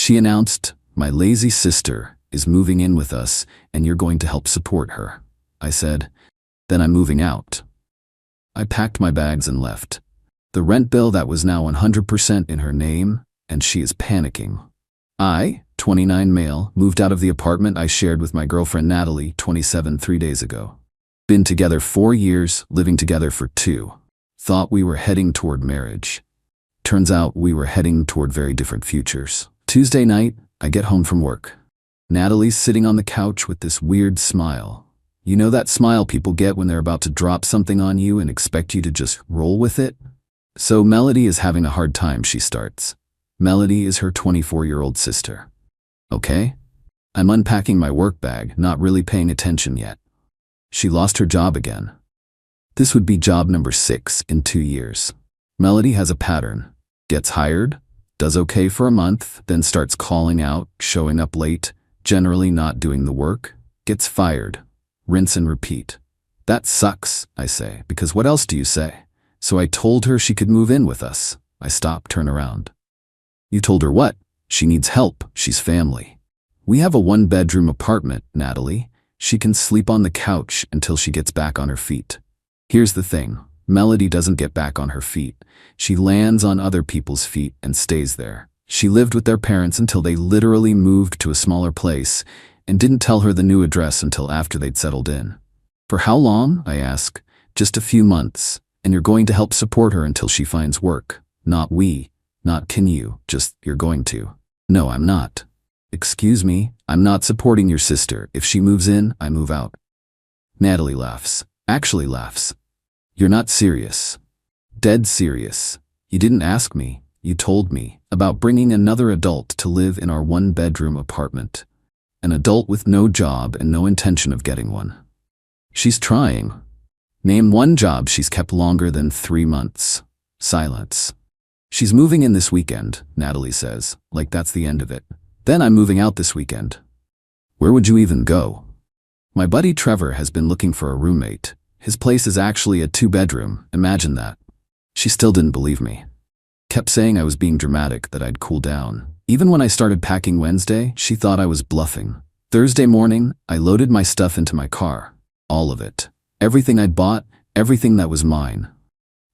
She announced, "My lazy sister is moving in with us and you're going to help support her." I said, "Then I'm moving out." I packed my bags and left. The rent bill that was now 100% in her name, and she is panicking. I, 29 male, moved out of the apartment I shared with my girlfriend Natalie, 27, 3 days ago. Been together 4 years, living together for 2. Thought we were heading toward marriage. Turns out we were heading toward very different futures. Tuesday night, I get home from work. Natalie's sitting on the couch with this weird smile. You know that smile people get when they're about to drop something on you and expect you to just roll with it? So Melody is having a hard time, she starts. Melody is her 24-year-old sister. Okay? I'm unpacking my work bag, not really paying attention yet. She lost her job again. This would be job number 6 in 2 years. Melody has a pattern. Gets hired, does okay for a month, then starts calling out, showing up late, generally not doing the work, gets fired. Rinse and repeat. That sucks, I say, because what else do you say? So I told her she could move in with us. I stop, turn around. You told her what? She needs help, she's family. We have a 1-bedroom apartment, Natalie. She can sleep on the couch until she gets back on her feet. Here's the thing, Melody doesn't get back on her feet. She lands on other people's feet and stays there. She lived with their parents until they literally moved to a smaller place and didn't tell her the new address until after they'd settled in. For how long? I ask. Just a few months, and you're going to help support her until she finds work. Not we, not can you, just you're going to. No, I'm not. Excuse me, I'm not supporting your sister. If she moves in, I move out. Natalie laughs. Actually laughs. You're not serious. Dead serious. You didn't ask me, you told me, about bringing another adult to live in our 1-bedroom apartment. An adult with no job and no intention of getting one. She's trying. Name one job she's kept longer than 3 months. Silence. She's moving in this weekend, Natalie says, like that's the end of it. Then I'm moving out this weekend. Where would you even go? My buddy Trevor has been looking for a roommate. His place is actually a 2-bedroom, imagine that. She still didn't believe me. Kept saying I was being dramatic, that I'd cool down. Even when I started packing Wednesday, she thought I was bluffing. Thursday morning, I loaded my stuff into my car. All of it. Everything I'd bought, everything that was mine.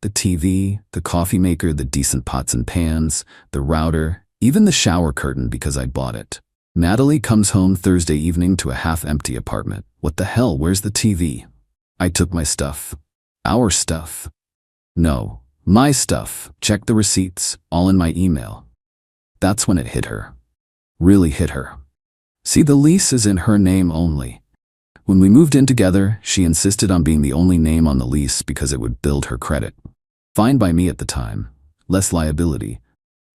The TV, the coffee maker, the decent pots and pans, the router, even the shower curtain because I'd bought it. Natalie comes home Thursday evening to a half-empty apartment. What the hell, where's the TV? I took my stuff. Our stuff. No, my stuff. Check the receipts, all in my email. That's when it hit her. Really hit her. See, the lease is in her name only. When we moved in together, she insisted on being the only name on the lease because it would build her credit. Fine by me at the time. Less liability.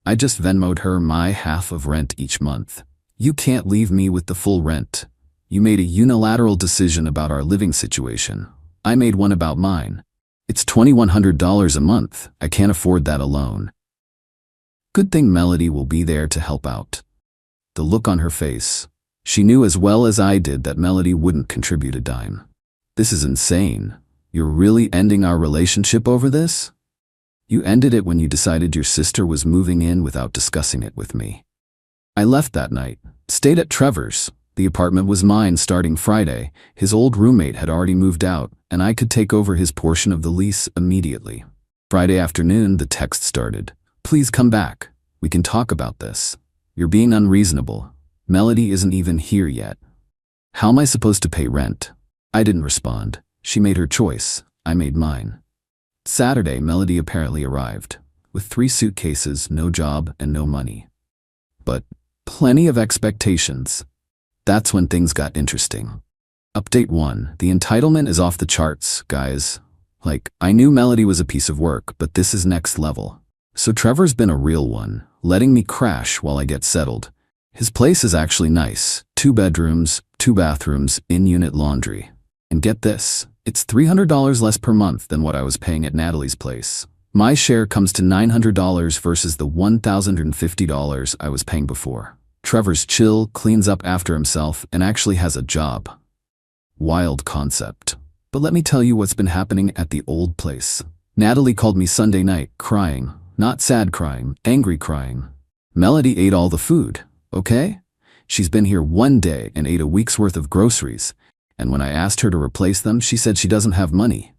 I just Venmo'd her my half of rent each month. You can't leave me with the full rent. You made a unilateral decision about our living situation. I made one about mine. It's $2,100 a month. I can't afford that alone. Good thing Melody will be there to help out. The look on her face. She knew as well as I did that Melody wouldn't contribute a dime. This is insane. You're really ending our relationship over this? You ended it when you decided your sister was moving in without discussing it with me. I left that night, stayed at Trevor's. The apartment was mine starting Friday. His old roommate had already moved out, and I could take over his portion of the lease immediately. Friday afternoon, the text started. Please come back. We can talk about this. You're being unreasonable. Melody isn't even here yet. How am I supposed to pay rent? I didn't respond. She made her choice. I made mine. Saturday, Melody apparently arrived, with 3 suitcases, no job, and no money. But plenty of expectations. That's when things got interesting. Update 1. The entitlement is off the charts, guys. Like, I knew Melody was a piece of work, but this is next level. So Trevor's been a real one, letting me crash while I get settled. His place is actually nice. 2 bedrooms, 2 bathrooms, in-unit laundry. And get this, it's $300 less per month than what I was paying at Natalie's place. My share comes to $900 versus the $1,050 I was paying before. Trevor's chill, cleans up after himself, and actually has a job. Wild concept. But let me tell you what's been happening at the old place. Natalie called me Sunday night, crying. Not sad crying, angry crying. Melody ate all the food. okay? She's been here 1 day and ate a week's worth of groceries, and when I asked her to replace them, she said she doesn't have money.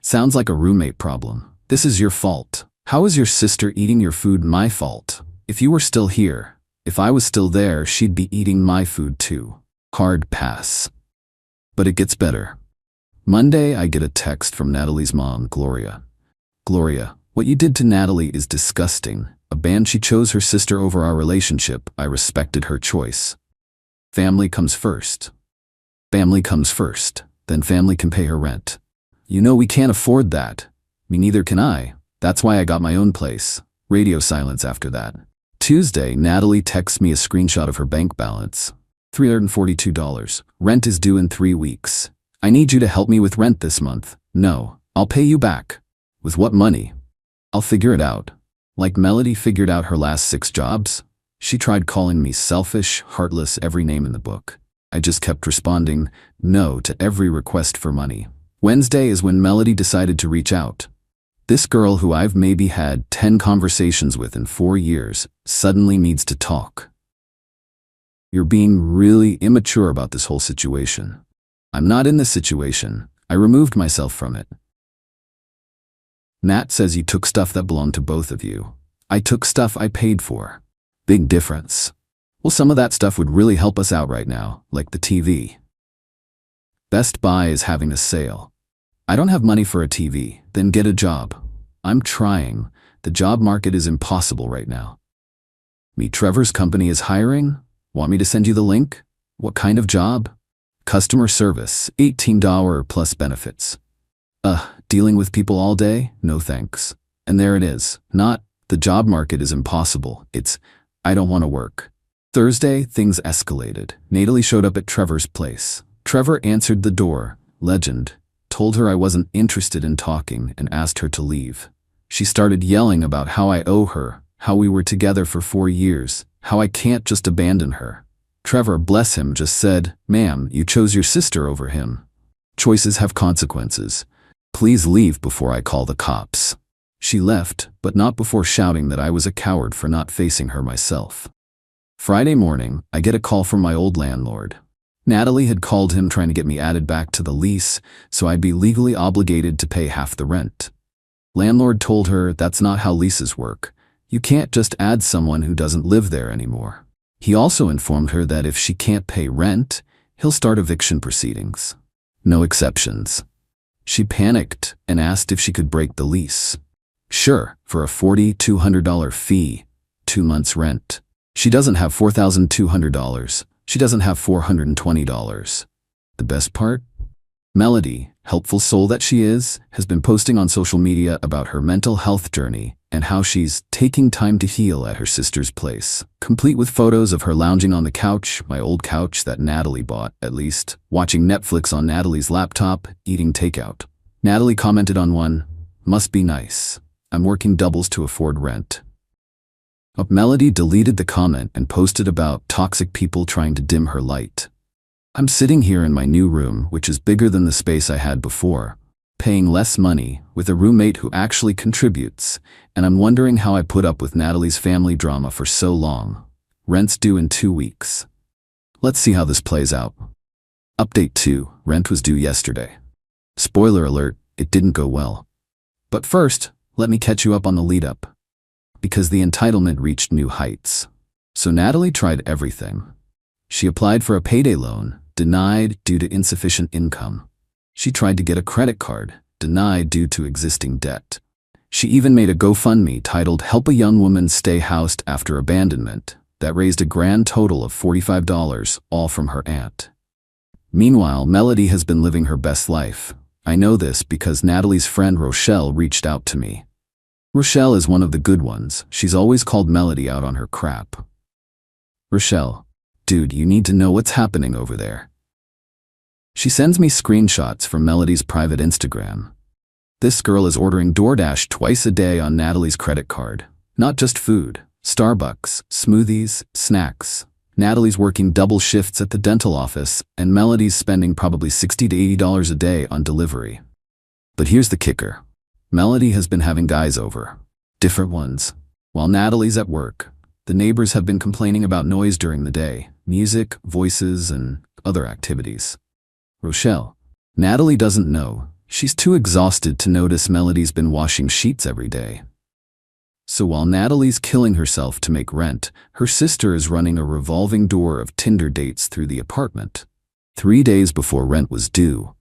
Sounds like a roommate problem. This is your fault. How is your sister eating your food my fault? If you were still here, if I was still there, she'd be eating my food too. Hard pass. But it gets better. Monday, I get a text from Natalie's mom, Gloria. Gloria, what you did to Natalie is disgusting. She chose her sister over our relationship. I respected her choice. Family comes first. Family comes first. Then family can pay her rent. You know we can't afford that. Me neither can I. That's why I got my own place. Radio silence after that. Tuesday, Natalie texts me a screenshot of her bank balance. $342. Rent is due in 3 weeks. I need you to help me with rent this month. No, I'll pay you back. With what money? I'll figure it out. Like Melody figured out her last 6 jobs. She tried calling me selfish, heartless, every name in the book. I just kept responding no to every request for money. Wednesday is when Melody decided to reach out. This girl who I've maybe had 10 conversations with in 4 years suddenly needs to talk. You're being really immature about this whole situation. I'm not in this situation. I removed myself from it. Nat says you took stuff that belonged to both of you. I took stuff I paid for. Big difference. Well, some of that stuff would really help us out right now, like the TV. Best Buy is having a sale. I don't have money for a TV, then get a job. I'm trying. The job market is impossible right now. Me, Trevor's company is hiring. Want me to send you the link? What kind of job? Customer service, $18 plus benefits. Dealing with people all day? No thanks. And there it is. Not, the job market is impossible. It's, I don't want to work. Thursday, things escalated. Natalie showed up at Trevor's place. Trevor answered the door. Legend. Told her I wasn't interested in talking and asked her to leave. She started yelling about how I owe her, how we were together for 4 years, how I can't just abandon her. Trevor, bless him, just said, "Ma'am, you chose your sister over him. Choices have consequences. Please leave before I call the cops." She left, but not before shouting that I was a coward for not facing her myself. Friday morning, I get a call from my old landlord. Natalie had called him trying to get me added back to the lease, so I'd be legally obligated to pay half the rent. Landlord told her that's not how leases work. You can't just add someone who doesn't live there anymore. He also informed her that if she can't pay rent, he'll start eviction proceedings. No exceptions. She panicked and asked if she could break the lease. Sure, for a $4,200 fee, 2 months rent. She doesn't have $4,200. She doesn't have $420. The best part? Melody, helpful soul that she is, has been posting on social media about her mental health journey and how she's taking time to heal at her sister's place, complete with photos of her lounging on the couch, my old couch that Natalie bought, at least, watching Netflix on Natalie's laptop, eating takeout. Natalie commented on one, "Must be nice. I'm working doubles to afford rent." Melody deleted the comment and posted about toxic people trying to dim her light. I'm sitting here in my new room, which is bigger than the space I had before, paying less money, with a roommate who actually contributes, and I'm wondering how I put up with Natalie's family drama for so long. Rent's due in 2 weeks. Let's see how this plays out. Update 2, rent was due yesterday. Spoiler alert, it didn't go well. But first, let me catch you up on the lead up. Because the entitlement reached new heights. So Natalie tried everything. She applied for a payday loan, denied due to insufficient income. She tried to get a credit card, denied due to existing debt. She even made a GoFundMe titled "Help a Young Woman Stay Housed After Abandonment" that raised a grand total of $45, all from her aunt. Meanwhile, Melody has been living her best life. I know this because Natalie's friend Rochelle reached out to me. Rochelle is one of the good ones. She's always called Melody out on her crap. Rochelle, dude, you need to know what's happening over there. She sends me screenshots from Melody's private Instagram. This girl is ordering DoorDash twice a day on Natalie's credit card. Not just food, Starbucks, smoothies, snacks. Natalie's working double shifts at the dental office, and Melody's spending probably $60 to $80 a day on delivery. But here's the kicker. Melody has been having guys over. Different ones. While Natalie's at work. The neighbors have been complaining about noise during the day, music, voices, and other activities. Rochelle. Natalie doesn't know. She's too exhausted to notice Melody's been washing sheets every day. So while Natalie's killing herself to make rent, her sister is running a revolving door of Tinder dates through the apartment. 3 days before rent was due,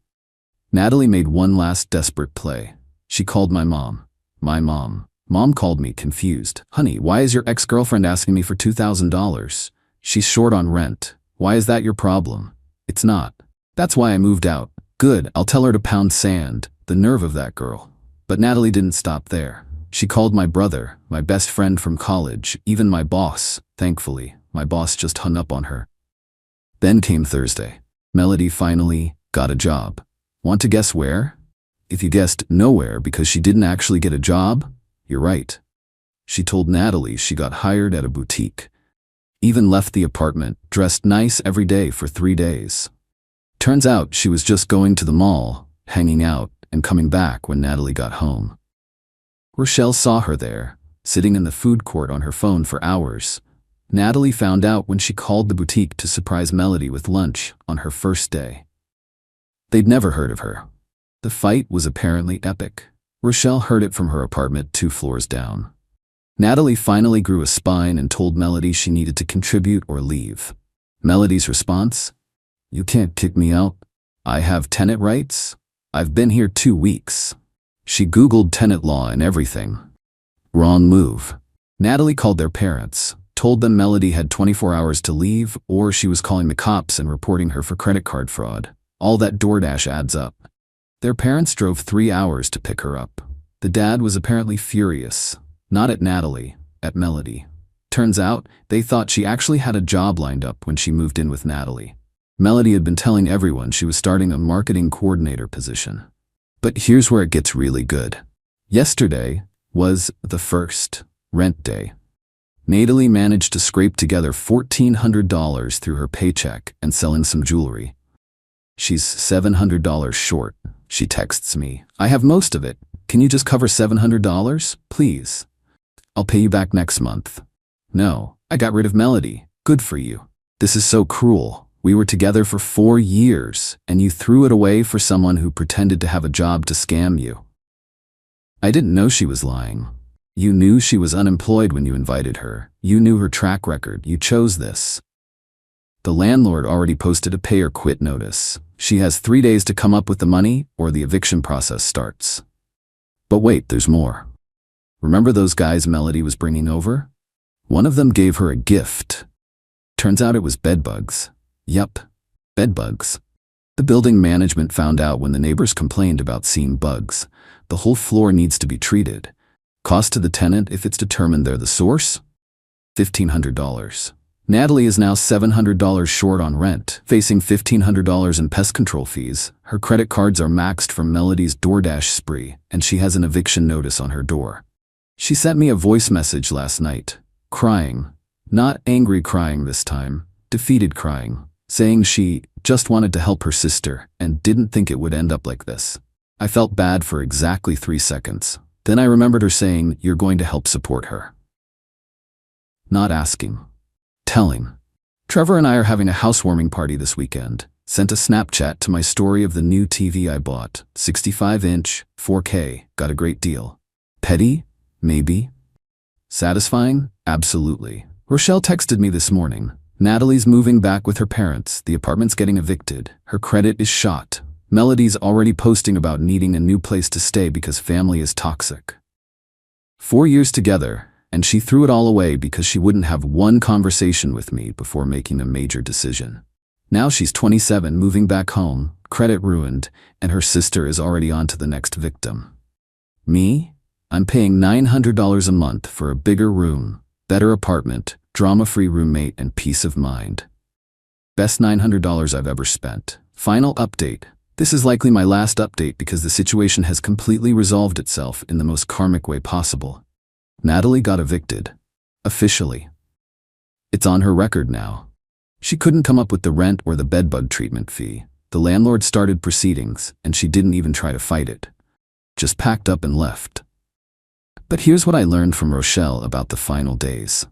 Natalie made one last desperate play. She called my mom. My mom. Mom called me, confused. Honey, why is your ex-girlfriend asking me for $2,000? She's short on rent. Why is that your problem? It's not. That's why I moved out. Good, I'll tell her to pound sand. The nerve of that girl. But Natalie didn't stop there. She called my brother, my best friend from college, even my boss. Thankfully, my boss just hung up on her. Then came Thursday. Melody finally got a job. Want to guess where? If you guessed nowhere because she didn't actually get a job, you're right. She told Natalie she got hired at a boutique. Even left the apartment, dressed nice every day for 3 days. Turns out she was just going to the mall, hanging out, and coming back when Natalie got home. Rochelle saw her there, sitting in the food court on her phone for hours. Natalie found out when she called the boutique to surprise Melody with lunch on her first day. They'd never heard of her. The fight was apparently epic. Rochelle heard it from her apartment 2 floors down. Natalie finally grew a spine and told Melody she needed to contribute or leave. Melody's response? You can't kick me out. I have tenant rights. I've been here 2 weeks. She Googled tenant law and everything. Wrong move. Natalie called their parents, told them Melody had 24 hours to leave or she was calling the cops and reporting her for credit card fraud. All that DoorDash adds up. Their parents drove 3 hours to pick her up. The dad was apparently furious. Not at Natalie, at Melody. Turns out, they thought she actually had a job lined up when she moved in with Natalie. Melody had been telling everyone she was starting a marketing coordinator position. But here's where it gets really good. Yesterday was the first rent day. Natalie managed to scrape together $1,400 through her paycheck and selling some jewelry. She's $700 short. She texts me, I have most of it. Can you just cover $700, please? I'll pay you back next month. No, I got rid of Melody. Good for you. This is so cruel. We were together for 4 years, and you threw it away for someone who pretended to have a job to scam you. I didn't know she was lying. You knew she was unemployed when you invited her. You knew her track record. You chose this. The landlord already posted a pay or quit notice. She has 3 days to come up with the money or the eviction process starts. But wait, there's more. Remember those guys Melody was bringing over? One of them gave her a gift. Turns out it was bedbugs. Yup, bedbugs. The building management found out when the neighbors complained about seeing bugs. The whole floor needs to be treated. Cost to the tenant if it's determined they're the source? $1,500. Natalie is now $700 short on rent, facing $1,500 in pest control fees. Her credit cards are maxed from Melody's DoorDash spree, and she has an eviction notice on her door. She sent me a voice message last night, crying. Not angry crying this time, defeated crying, saying she just wanted to help her sister and didn't think it would end up like this. I felt bad for exactly 3 seconds. Then I remembered her saying, you're going to help support her. Not asking. Telling. Trevor and I are having a housewarming party this weekend. Sent a Snapchat to my story of the new TV I bought. 65-inch, 4K, got a great deal. Petty? Maybe. Satisfying? Absolutely. Rochelle texted me this morning. Natalie's moving back with her parents. The apartment's getting evicted. Her credit is shot. Melody's already posting about needing a new place to stay because family is toxic. 4 years together, and she threw it all away because she wouldn't have one conversation with me before making a major decision. Now she's 27, moving back home, credit ruined, and her sister is already on to the next victim. Me? I'm paying $900 a month for a bigger room, better apartment, drama-free roommate, and peace of mind. Best $900 I've ever spent. Final update. This is likely my last update because the situation has completely resolved itself in the most karmic way possible. Natalie got evicted. Officially. It's on her record now. She couldn't come up with the rent or the bedbug treatment fee. The landlord started proceedings, and she didn't even try to fight it. Just packed up and left. But here's what I learned from Rochelle about the final days.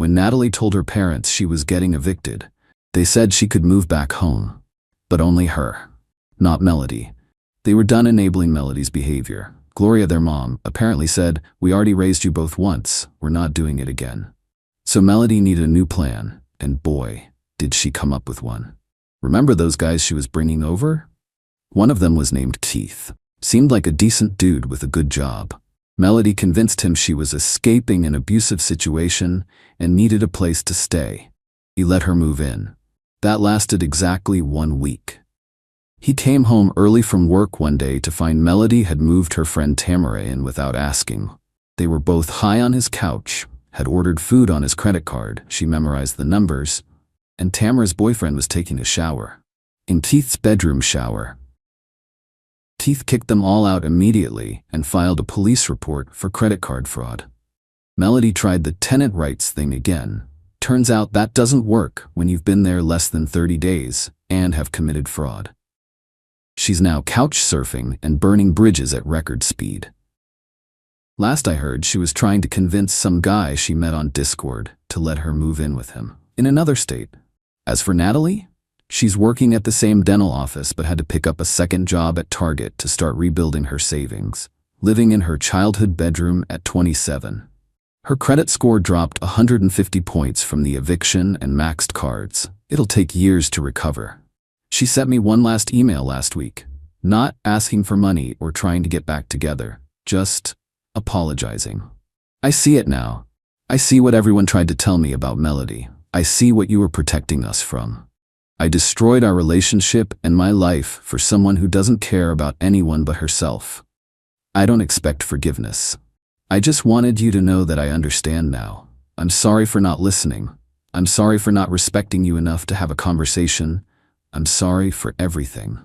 When Natalie told her parents she was getting evicted, they said she could move back home. But only her, not Melody. They were done enabling Melody's behavior. Gloria, their mom, apparently said, "We already raised you both once, we're not doing it again." So Melody needed a new plan, and boy, did she come up with one. Remember those guys she was bringing over? One of them was named Keith. Seemed like a decent dude with a good job. Melody convinced him she was escaping an abusive situation and needed a place to stay. He let her move in. That lasted exactly 1 week. He came home early from work one day to find Melody had moved her friend Tamara in without asking. They were both high on his couch, had ordered food on his credit card, she memorized the numbers, and Tamara's boyfriend was taking a shower. In Keith's bedroom shower. Keith kicked them all out immediately and filed a police report for credit card fraud. Melody tried the tenant rights thing again. Turns out that doesn't work when you've been there less than 30 days and have committed fraud. She's now couch surfing and burning bridges at record speed. Last I heard, she was trying to convince some guy she met on Discord to let her move in with him, in another state. As for Natalie, she's working at the same dental office but had to pick up a second job at Target to start rebuilding her savings, living in her childhood bedroom at 27. Her credit score dropped 150 points from the eviction and maxed cards. It'll take years to recover. She sent me one last email last week, not asking for money or trying to get back together, just apologizing. I see it now. I see what everyone tried to tell me about Melody. I see what you were protecting us from. I destroyed our relationship and my life for someone who doesn't care about anyone but herself. I don't expect forgiveness. I just wanted you to know that I understand now. I'm sorry for not listening. I'm sorry for not respecting you enough to have a conversation. I'm sorry for everything.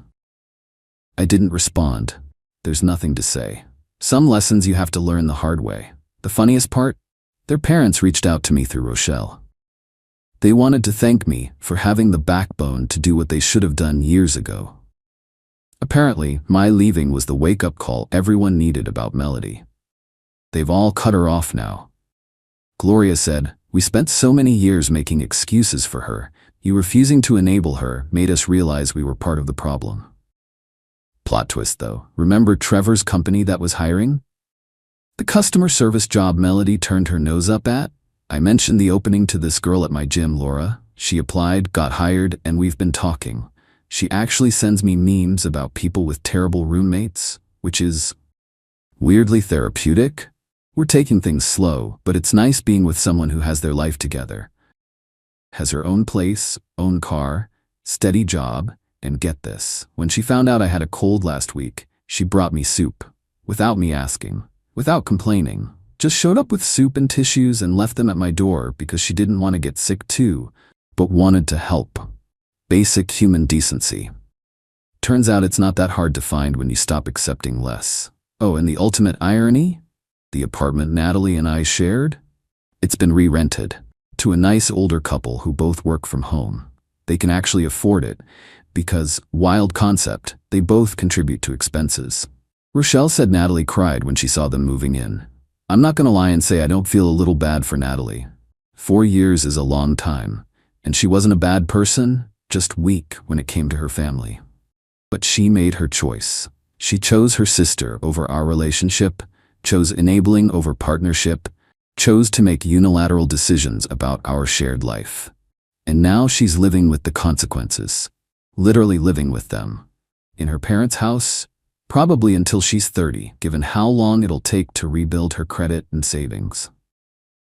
I didn't respond. There's nothing to say. Some lessons you have to learn the hard way. The funniest part? Their parents reached out to me through Rochelle. They wanted to thank me for having the backbone to do what they should have done years ago. Apparently, my leaving was the wake-up call everyone needed about Melody. They've all cut her off now. Gloria said, "We spent so many years making excuses for her. You refusing to enable her made us realize we were part of the problem." Plot twist though. Remember Trevor's company that was hiring? The customer service job Melody turned her nose up at? I mentioned the opening to this girl at my gym, Laura. She applied, got hired, and we've been talking. She actually sends me memes about people with terrible roommates, which is weirdly therapeutic. We're taking things slow, but it's nice being with someone who has their life together. Has her own place, own car, steady job, and get this. When she found out I had a cold last week, she brought me soup. Without me asking. Without complaining. Just showed up with soup and tissues and left them at my door because she didn't want to get sick too, but wanted to help. Basic human decency. Turns out it's not that hard to find when you stop accepting less. Oh, and the ultimate irony? The apartment Natalie and I shared? It's been re-rented to a nice older couple who both work from home. They can actually afford it because, wild concept, they both contribute to expenses. Rochelle said Natalie cried when she saw them moving in. I'm not gonna lie and say I don't feel a little bad for Natalie. 4 years is a long time, and she wasn't a bad person, just weak when it came to her family. But she made her choice. She chose her sister over our relationship, chose enabling over partnership, chose to make unilateral decisions about our shared life. And now she's living with the consequences. Literally living with them. In her parents' house, probably until she's 30, given how long it'll take to rebuild her credit and savings.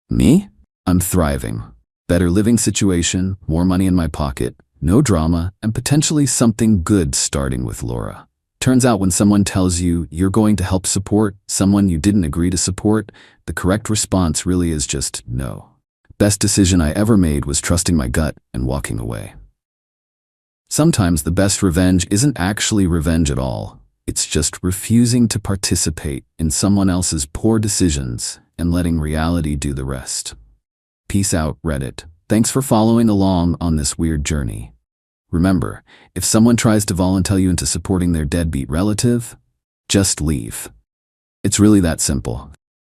Me? I'm thriving. Better living situation, more money in my pocket, no drama, and potentially something good starting with Laura. Turns out when someone tells you you're going to help support someone you didn't agree to support, the correct response really is just no. Best decision I ever made was trusting my gut and walking away. Sometimes the best revenge isn't actually revenge at all. It's just refusing to participate in someone else's poor decisions and letting reality do the rest. Peace out, Reddit. Thanks for following along on this weird journey. Remember, if someone tries to volunteer you into supporting their deadbeat relative, just leave. It's really that simple.